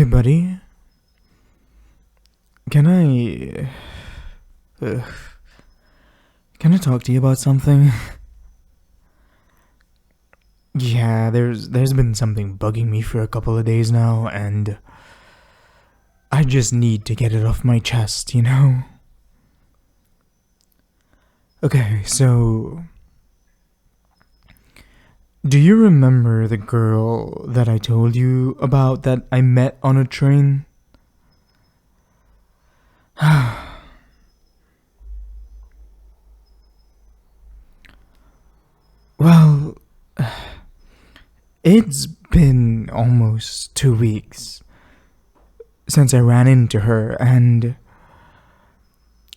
Hey, buddy. Can I. Uh, can I talk to you about something? Yeah, there's been something bugging me for a couple of days now, and I just need to get it off my chest, you know? Okay, so. Do you remember the girl that I told you about that I met on a train? Well, it's been almost 2 weeks since I ran into her, and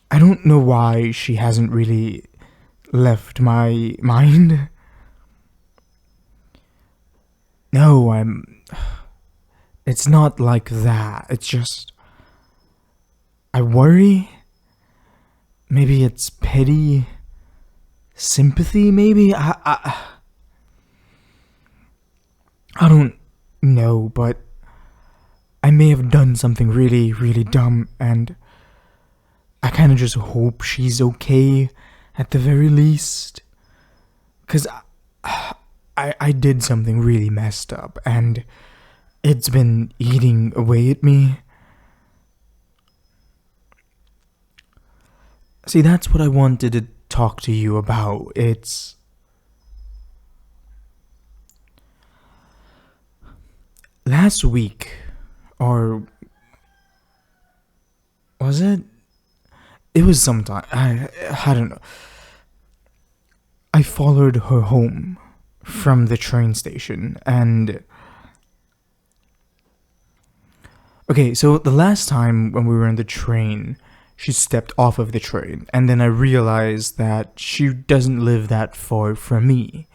I don't know why she hasn't really left my mind. No, It's not like that. It's just. I worry. Maybe it's pity. Sympathy, maybe? I don't know, but I may have done something really, really dumb, and I kind of just hope she's okay at the very least. Because I did something really messed up, and it's been eating away at me. See, that's what I wanted to talk to you about. It's. Last week, or was it? It was sometime. I don't know. I followed her home from the train station, and okay, so the last time when we were in the train, she stepped off of the train, and then I realized that she doesn't live that far from me,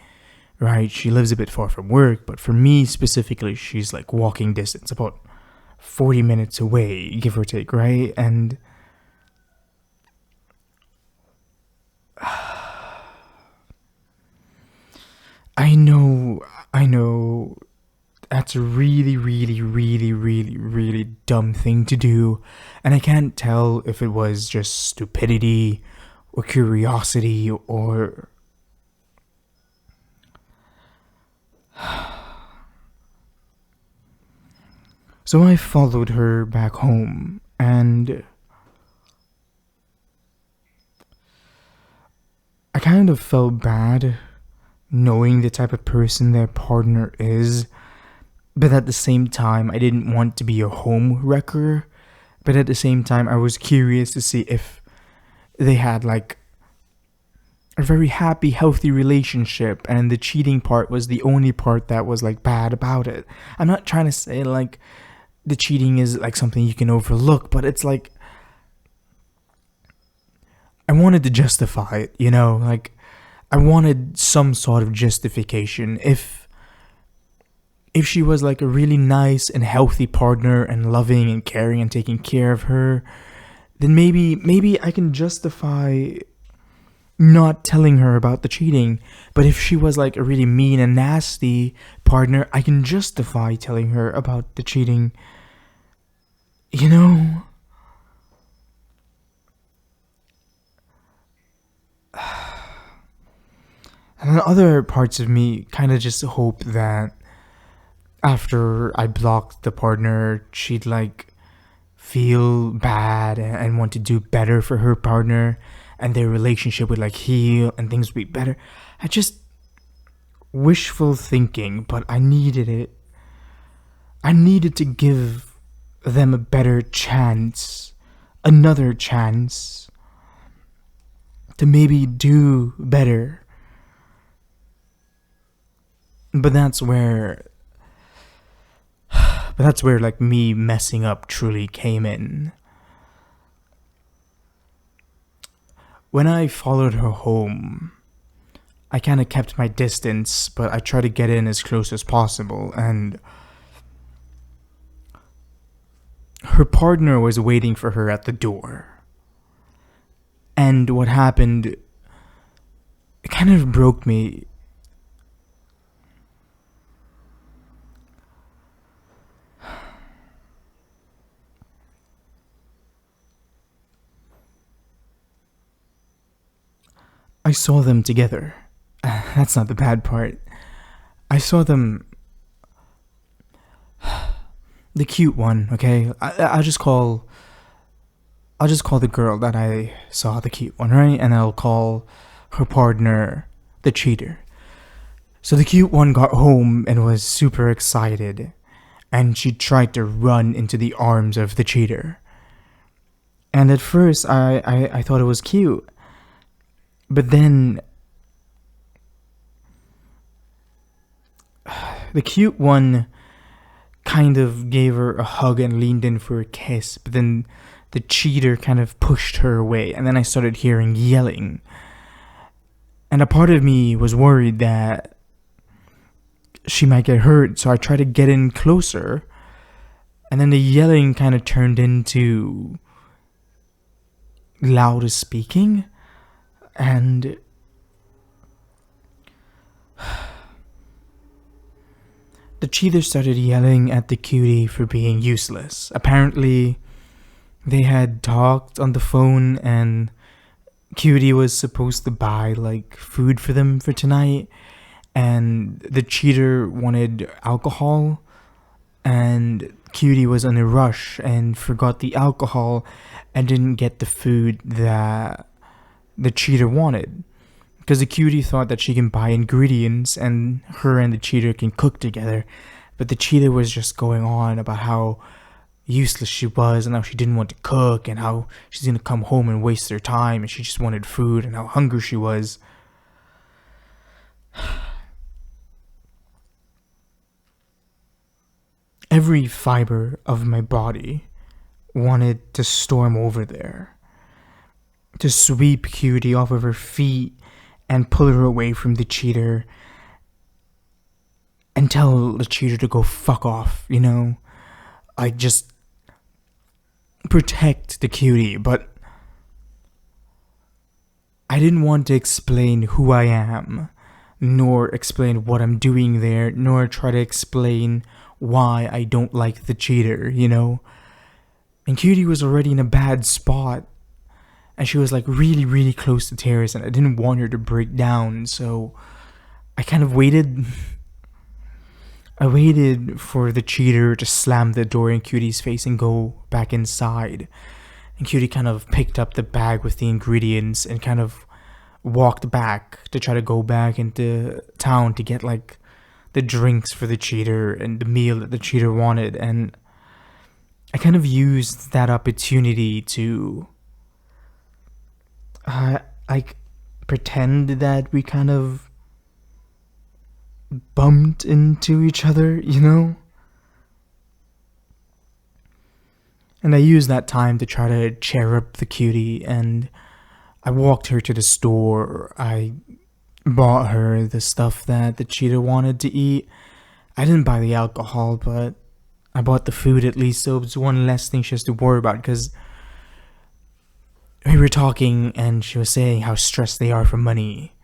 right? She lives a bit far from work, but for me specifically, she's like walking distance, about 40 minutes away, give or take, right? And I know, that's a really, really, really, really, really dumb thing to do. And I can't tell if it was just stupidity or curiosity or. So I followed her back home, and I kind of felt bad knowing the type of person their partner is. But at the same time, I didn't want to be a home wrecker. But at the same time, I was curious to see if they had like a very happy, healthy relationship, and the cheating part was the only part that was like bad about it. I'm not trying to say like the cheating is like something you can overlook, but it's like I wanted to justify it, you know? Like I wanted some sort of justification. If she was like a really nice and healthy partner and loving and caring and taking care of her, then maybe I can justify not telling her about the cheating. But if she was like a really mean and nasty partner, I can justify telling her about the cheating. You know? And then other parts of me kind of just hope that after I blocked the partner, she'd like feel bad and want to do better for her partner, and their relationship would like heal and things would be better. I just wishful thinking, but I needed it. I needed to give them a better chance, another chance to maybe do better. But that's where like me messing up truly came in. When I followed her home, I kind of kept my distance, but I tried to get in as close as possible, and her partner was waiting for her at the door. And what happened, it kind of broke me. I saw them together. That's not the bad part. I saw them. The cute one, okay? I'll just call the girl that I saw the cute one, right? And I'll call her partner the cheater. So the cute one got home and was super excited, and she tried to run into the arms of the cheater. And at first, I thought it was cute. But then, the cute one kind of gave her a hug and leaned in for a kiss. But then the cheater kind of pushed her away. And then I started hearing yelling. And a part of me was worried that she might get hurt. So I tried to get in closer. And then the yelling kind of turned into loud speaking. And the cheater started yelling at the cutie for being useless. Apparently, they had talked on the phone, and cutie was supposed to buy like food for them for tonight, and the cheater wanted alcohol, and cutie was in a rush and forgot the alcohol and didn't get the food that the cheater wanted, because the cutie thought that she can buy ingredients and her and the cheater can cook together. But the cheater was just going on about how useless she was and how she didn't want to cook and how she's going to come home and waste her time and she just wanted food and how hungry she was. Every fiber of my body wanted to storm over there, to sweep cutie off of her feet and pull her away from the cheater and tell the cheater to go fuck off, you know? I just protect the cutie, but I didn't want to explain who I am, nor explain what I'm doing there, nor try to explain why I don't like the cheater, you know? And cutie was already in a bad spot, and she was like really, really close to tears, and I didn't want her to break down, so I kind of waited. I waited for the cheater to slam the door in Cutie's face and go back inside. And Cutie kind of picked up the bag with the ingredients and kind of walked back to try to go back into town to get like the drinks for the cheater and the meal that the cheater wanted. And I kind of used that opportunity to like pretend that we kind of bumped into each other, you know? And I used that time to try to cheer up the cutie, and I walked her to the store. I bought her the stuff that the cheater wanted to eat. I didn't buy the alcohol, but I bought the food at least, so it's one less thing she has to worry about, because we were talking and she was saying how stressed they are for money.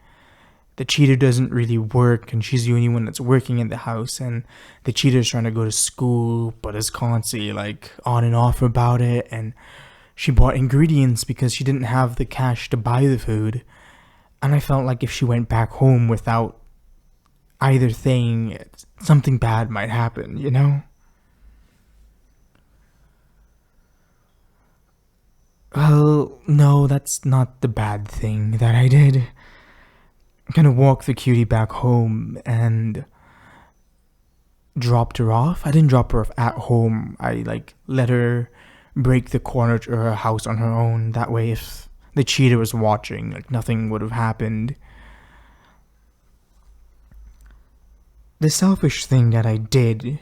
The cheater doesn't really work, and she's the only one that's working in the house, and the cheater's trying to go to school but is constantly like on and off about it. And she bought ingredients because she didn't have the cash to buy the food, and I felt like if she went back home without either thing, something bad might happen, you know? Well, no, that's not the bad thing that I did. I kind of walked the cutie back home and dropped her off. I didn't drop her off at home. I like let her break the corner to her house on her own. That way, if the cheater was watching, like nothing would have happened. The selfish thing that I did.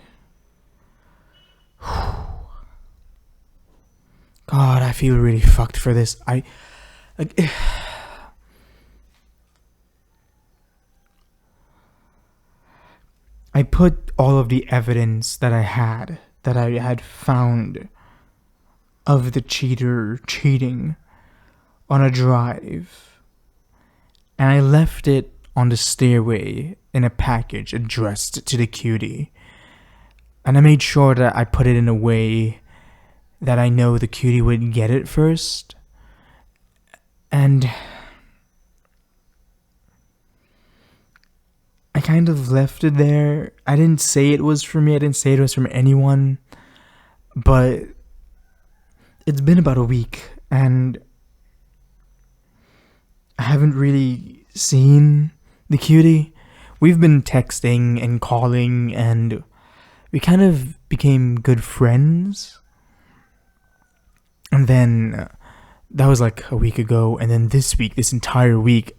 God, I feel really fucked for this. I put all of the evidence that I had found of the cheater cheating on a drive, and I left it on the stairway in a package addressed to the cutie. And I made sure that I put it in a way that I know the cutie would get it first. And kind of left it there. I didn't say it was for me. I didn't say it was from anyone. But it's been about a week, and I haven't really seen the cutie. We've been texting and calling, and we kind of became good friends. And then that was like a week ago, and then this week, this entire week,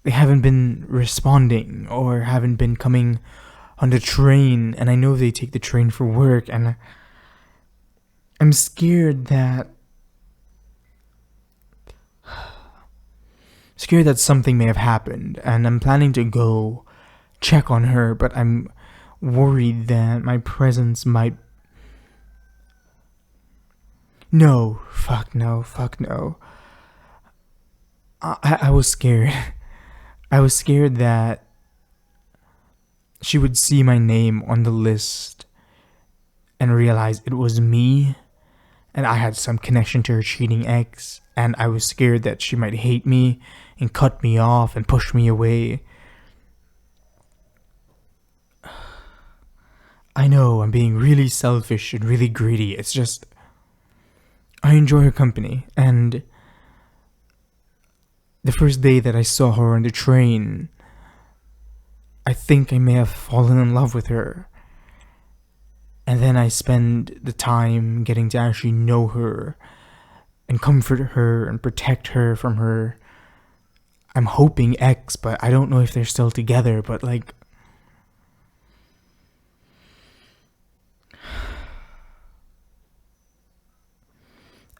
they haven't been responding or haven't been coming on the train. And I know they take the train for work, and I'm scared that something may have happened, and I'm planning to go check on her, but I'm worried that my presence might... No, fuck no. I was scared. I was scared that she would see my name on the list and realize it was me, and I had some connection to her cheating ex, and I was scared that she might hate me and cut me off and push me away. I know I'm being really selfish and really greedy. It's just, I enjoy her company, and the first day that I saw her on the train, I think I may have fallen in love with her. And then I spend the time getting to actually know her and comfort her and protect her from her, I'm hoping, ex, but I don't know if they're still together, but like,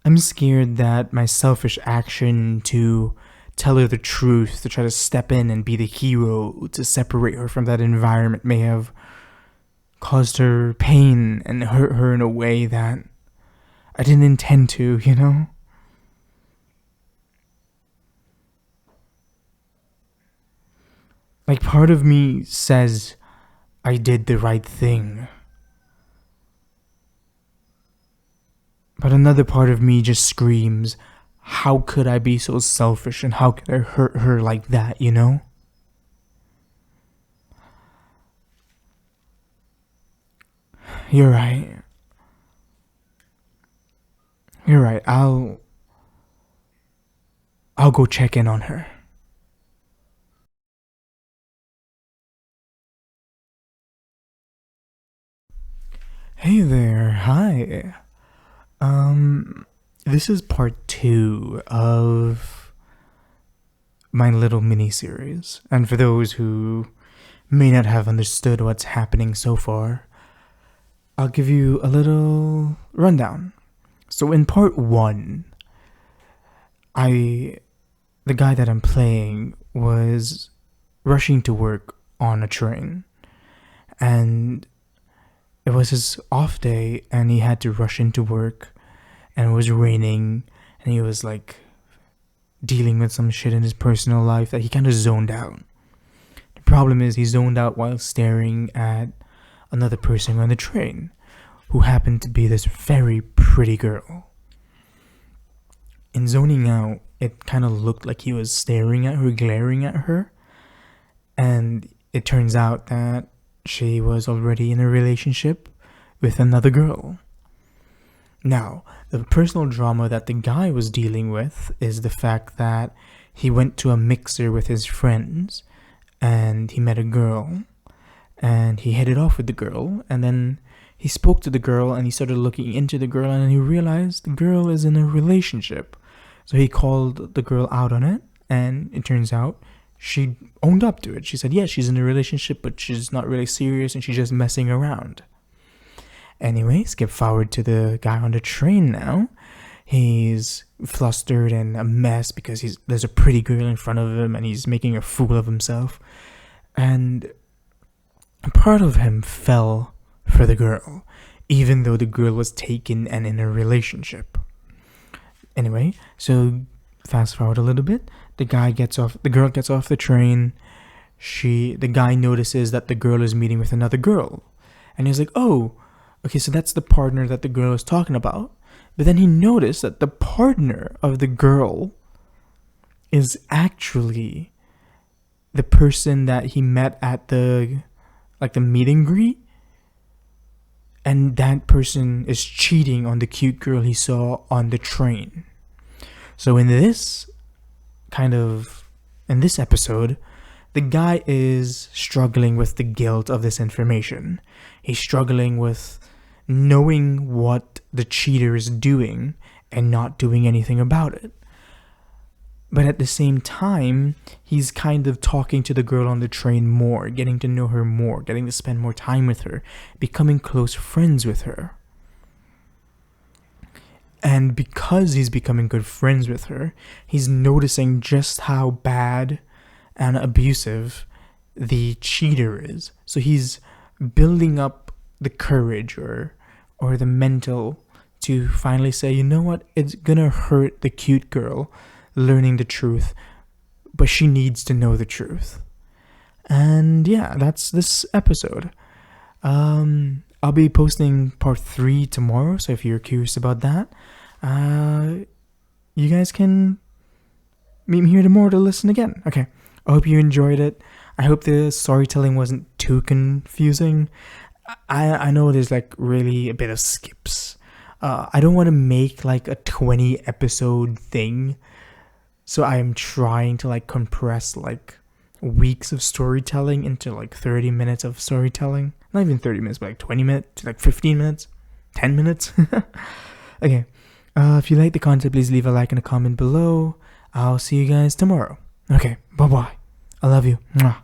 I'm scared that my selfish action to tell her the truth, to try to step in and be the hero, to separate her from that environment, may have caused her pain and hurt her in a way that I didn't intend to, you know? Like, part of me says I did the right thing, but another part of me just screams, how could I be so selfish, and how could I hurt her like that, you know? You're right. I'll go check in on her. Hey there. Hi. This is part 2 of my little mini series. And for those who may not have understood what's happening so far, I'll give you a little rundown. So in part 1, the guy that I'm playing was rushing to work on a train, and it was his off day, and he had to rush into work, and it was raining, and he was like dealing with some shit in his personal life that he kind of zoned out. The problem is he zoned out while staring at another person on the train, who happened to be this very pretty girl. In zoning out, it kind of looked like he was staring at her, glaring at her, and it turns out that she was already in a relationship with another girl. Now, the personal drama that the guy was dealing with is the fact that he went to a mixer with his friends, and he met a girl, and he hit it off with the girl, and then he spoke to the girl, and he started looking into the girl, and then he realized the girl is in a relationship. So he called the girl out on it, and it turns out she owned up to it. She said, yeah, she's in a relationship, but she's not really serious, and she's just messing around. Anyway, skip forward to the guy on the train now. He's flustered and a mess because there's a pretty girl in front of him, and he's making a fool of himself. And part of him fell for the girl, even though the girl was taken and in a relationship. Anyway, so fast forward a little bit. The girl gets off the train. The guy notices that the girl is meeting with another girl, and he's like, oh, okay, so that's the partner that the girl is talking about. But then he noticed that the partner of the girl is actually the person that he met at the meet and greet, and that person is cheating on the cute girl he saw on the train. So in this episode, the guy is struggling with the guilt of this information. He's struggling with knowing what the cheater is doing and not doing anything about it. But at the same time, he's kind of talking to the girl on the train more, getting to know her more, getting to spend more time with her, becoming close friends with her. And because he's becoming good friends with her, he's noticing just how bad and abusive the cheater is. So he's building up the courage or the mental to finally say, you know what, it's gonna hurt the cute girl learning the truth, but she needs to know the truth. And yeah, that's this episode. I'll be posting part 3 tomorrow, so if you're curious about that, you guys can meet me here tomorrow to listen again. Okay, I hope you enjoyed it. I hope the storytelling wasn't too confusing. I know there's like really a bit of skips. I don't want to make like a 20 episode thing, so I'm trying to like compress like weeks of storytelling into like 30 minutes of storytelling. Not even 30 minutes, but like 20 minutes, like 15 minutes, 10 minutes. Okay. If you like the content, please leave a like and a comment below. I'll see you guys tomorrow. Okay. Bye-bye. I love you. Mwah.